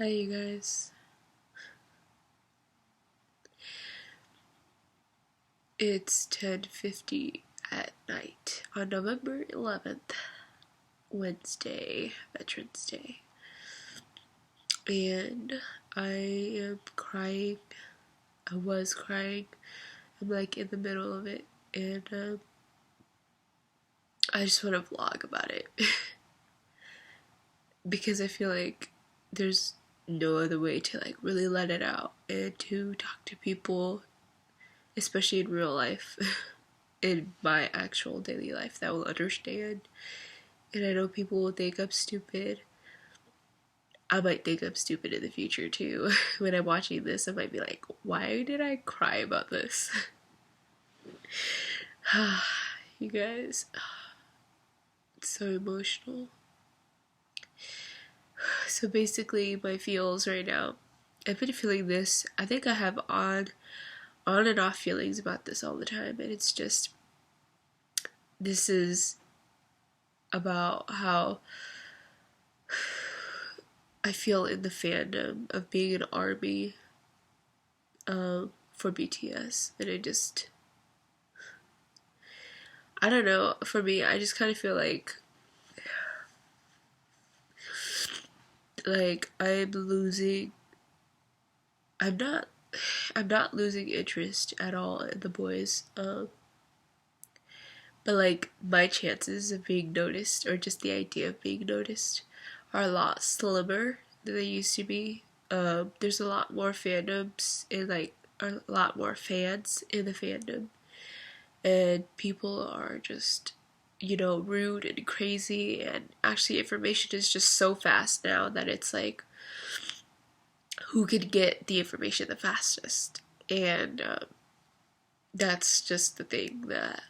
Hi, you guys. It's 10:50 at night on November 11th, Wednesday, Veterans Day. And I am crying. I was crying. I'm like in the middle of it. And I just want to vlog about it. Because I feel like there's no other way to like really let it out and to talk to people, especially in real life. In my actual daily life that will understand. And I know people will think I'm stupid. I might think I'm stupid in the future too. When I'm watching this, I might be like, why did I cry about this? You guys, it's so emotional. So basically, my feels right now, I've been feeling this. I think I have on and off feelings about this all the time. And it's just, this is about how I feel in the fandom of being an ARMY for BTS. And I don't know, for me, I just kind of feel like I'm losing, I'm not, I'm not losing interest at all in the boys, but like my chances of being noticed, or just the idea of being noticed, are a lot slimmer than they used to be. There's a lot more fandoms and like a lot more fans in the fandom, and people are just, rude and crazy, and actually information is just so fast now that it's like, who could get the information the fastest? And that's just the thing that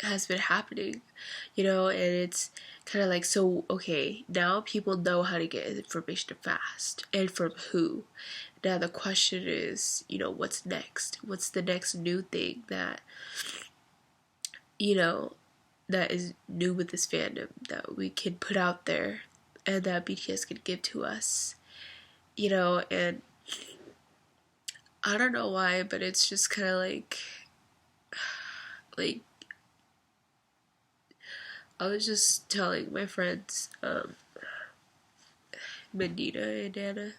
has been happening, and it's kind of like, so, okay, now people know how to get information fast, and from who? Now the question is, what's next? What's the next new thing that, you know, that is new with this fandom that we can put out there and that BTS can give to us, and I don't know why, but it's just kind of like, I was just telling my friends, Medina and Anna,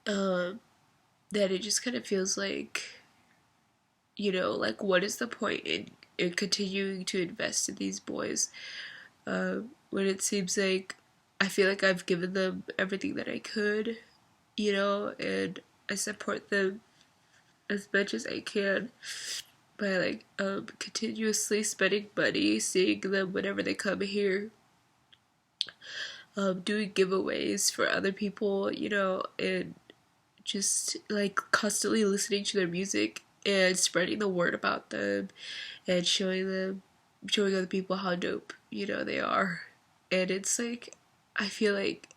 that it just kind of feels like, like, what is the point in continuing to invest in these boys, when it seems like I feel like I've given them everything that I could, and I support them as much as I can by like continuously spending money, seeing them whenever they come here, doing giveaways for other people, and just like constantly listening to their music and spreading the word about them and showing other people how dope, they are. And it's like, I feel like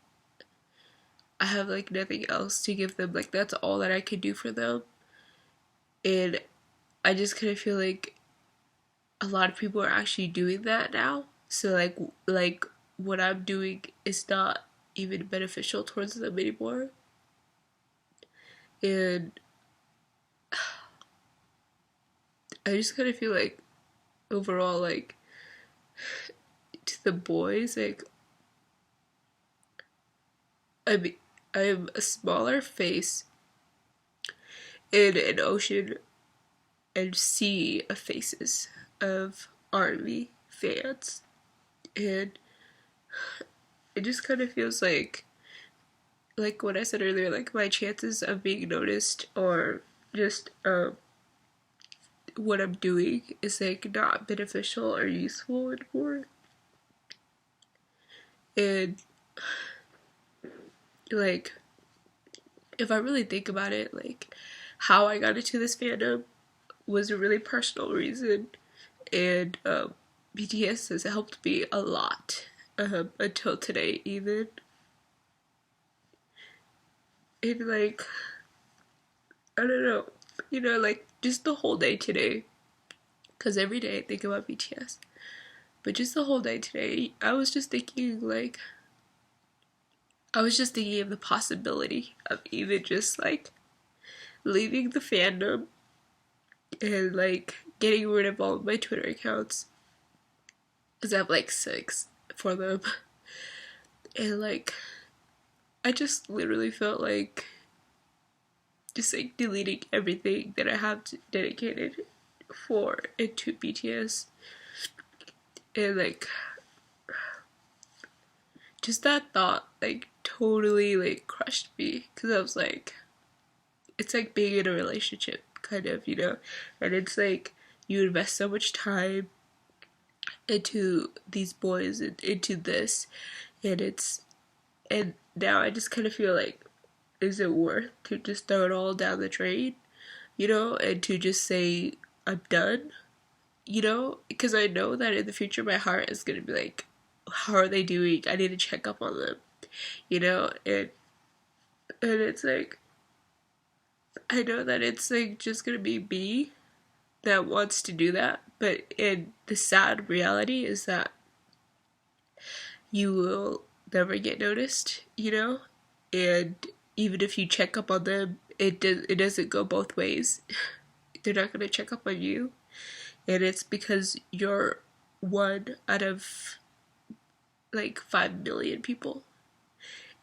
I have like nothing else to give them. Like, that's all that I can do for them. And I just kind of feel like a lot of people are actually doing that now. So like what I'm doing is not even beneficial towards them anymore. And I just kind of feel like overall, like, to the boys, like, I'm a smaller face in an ocean and sea of faces of ARMY fans. And it just kind of feels like what I said earlier, like my chances of being noticed, or just what I'm doing is like not beneficial or useful anymore. And like, if I really think about it, like, how I got into this fandom was a really personal reason, and BTS has helped me a lot, until today even. And like, I don't know, like, just the whole day today, because every day I think about BTS, but just the whole day today, I was just thinking, like, I was just thinking of the possibility of even just like leaving the fandom and like getting rid of all of my Twitter accounts, because I have like 6 for them. And like I just literally felt like just like deleting everything that I have dedicated for into BTS. And like just that thought like totally like crushed me, because I was like, it's like being in a relationship kind of, you know, and it's like you invest so much time into these boys and into this, and it's, and now I just kind of feel like, is it worth to just throw it all down the drain, you know, and to just say I'm done, you know, because I know that in the future my heart is gonna be like, how are they doing? I need to check up on them, you know, and it's like, I know that it's like just gonna be me that wants to do that, but in the sad reality is that you will never get noticed, you know, and even if you check up on them, it doesn't go both ways. They're not gonna check up on you, and it's because you're one out of like 5 million people,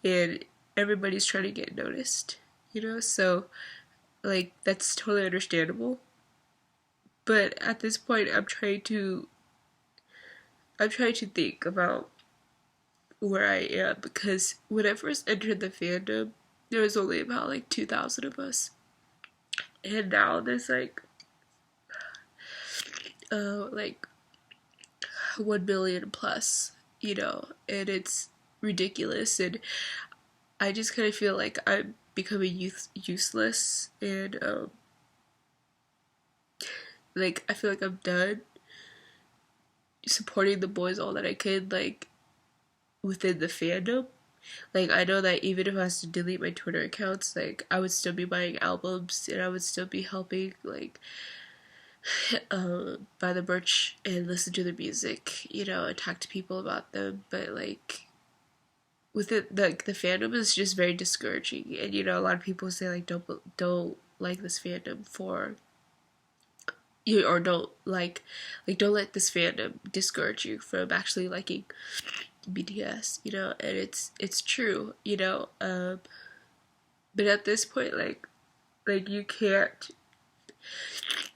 and everybody's trying to get noticed, you know. So like that's totally understandable. But at this point, I'm trying to think about where I am, because when I first entered the fandom, there was only about like 2,000 of us, and now there's like 1 million plus, you know, and it's ridiculous, and I just kind of feel like I'm becoming useless, and like I feel like I'm done supporting the boys all that I could, like within the fandom. Like I know that even if I was to delete my Twitter accounts, like I would still be buying albums, and I would still be helping like buy the merch and listen to the music, you know, and talk to people about them. But like with it, like the fandom is just very discouraging, and you know, a lot of people say like don't like this fandom for you, or don't let this fandom discourage you from actually liking BTS, you know, and it's true, you know. But at this point, like you can't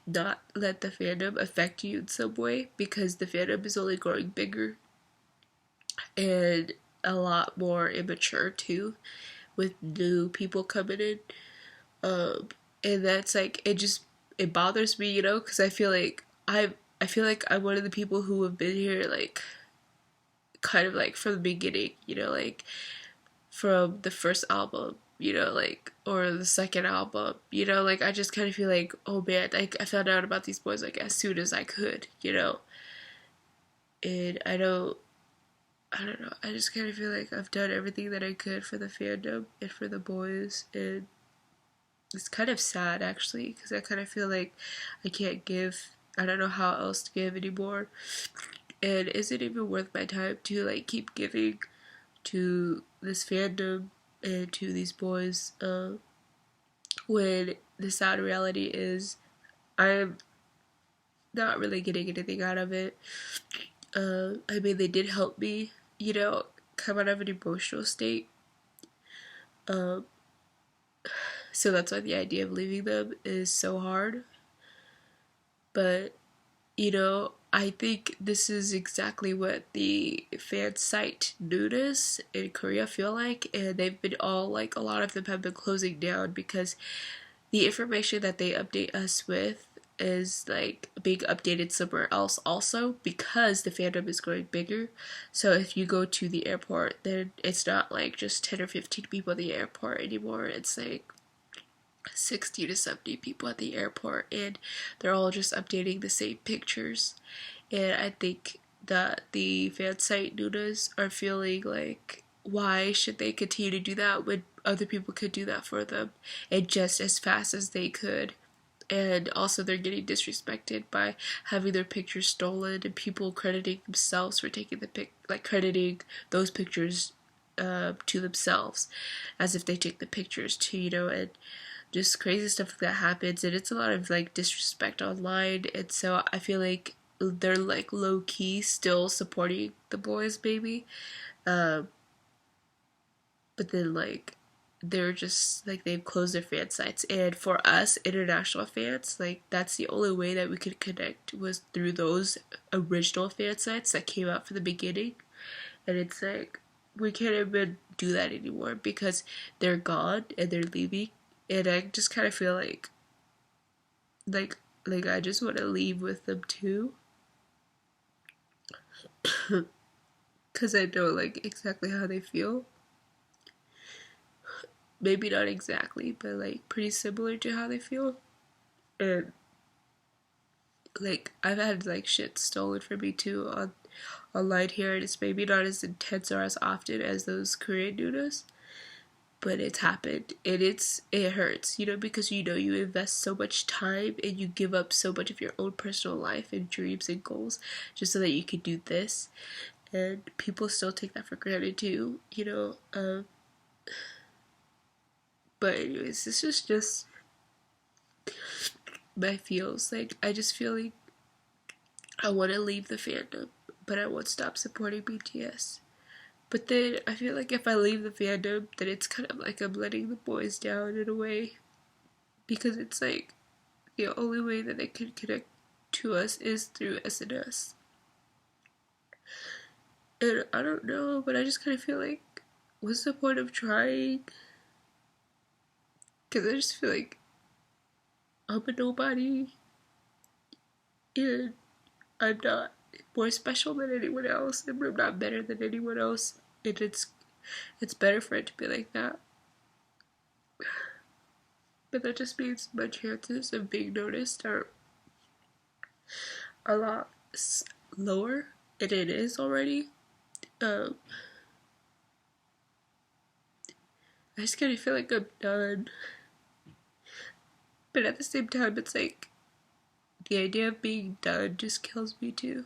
not let the fandom affect you in some way, because the fandom is only growing bigger and a lot more immature too, with new people coming in. Um, and that's like it bothers me, you know, because I feel like I'm one of the people who have been here like kind of like from the beginning, you know, like from the first album, you know, like, or the second album, you know, like I just kind of feel like, oh man, like I found out about these boys like as soon as I could, you know, and I don't know, I just kind of feel like I've done everything that I could for the fandom and for the boys, and it's kind of sad actually, because I kind of feel like I can't give, I don't know how else to give anymore, and is it even worth my time to like keep giving to this fandom and to these boys, when the sad reality is I'm not really getting anything out of it. I mean, they did help me, you know, come out of an emotional state. Um, so that's why the idea of leaving them is so hard. But, you know, I think this is exactly what the fan site Nunes in Korea feel like, and they've been all like, a lot of them have been closing down because the information that they update us with is like being updated somewhere else also, because the fandom is growing bigger. So if you go to the airport, then it's not like just 10 or 15 people at the airport anymore. It's like 60 to 70 people at the airport, and they're all just updating the same pictures. And I think that the fan site Nunas are feeling like, why should they continue to do that when other people could do that for them and just as fast as they could? And also they're getting disrespected by having their pictures stolen, and people crediting themselves for taking the like crediting those pictures to themselves, as if they take the pictures too, you know, and just crazy stuff like that happens, and it's a lot of like disrespect online, and so I feel like they're like low key still supporting the boys, maybe, um, but then like they're just like they've closed their fan sites, and for us international fans, like that's the only way that we could connect was through those original fan sites that came out from the beginning, and it's like we can't even do that anymore because they're gone and they're leaving, and I just kind of feel like like I just want to leave with them too, because I know like exactly how they feel. Maybe not exactly, but like pretty similar to how they feel. And like I've had like shit stolen from me too on online here, and it's maybe not as intense or as often as those Korean noodles, but it's happened, and it hurts, you know, because you know you invest so much time and you give up so much of your own personal life and dreams and goals just so that you could do this, and people still take that for granted too, you know. But anyways, this is just my feels. Like I just feel like I want to leave the fandom, but I won't stop supporting BTS. But then I feel like if I leave the fandom, then it's kind of like I'm letting the boys down in a way, because it's like the only way that they can connect to us is through SNS. And I don't know, but I just kind of feel like, what's the point of trying? Because I just feel like I'm a nobody, and I'm not more special than anyone else, and I'm not better than anyone else, and it's better for it to be like that. But that just means my chances of being noticed are a lot lower, and it is already. Um, I just kind of feel like I'm done, but at the same time, it's like the idea of being done just kills me too.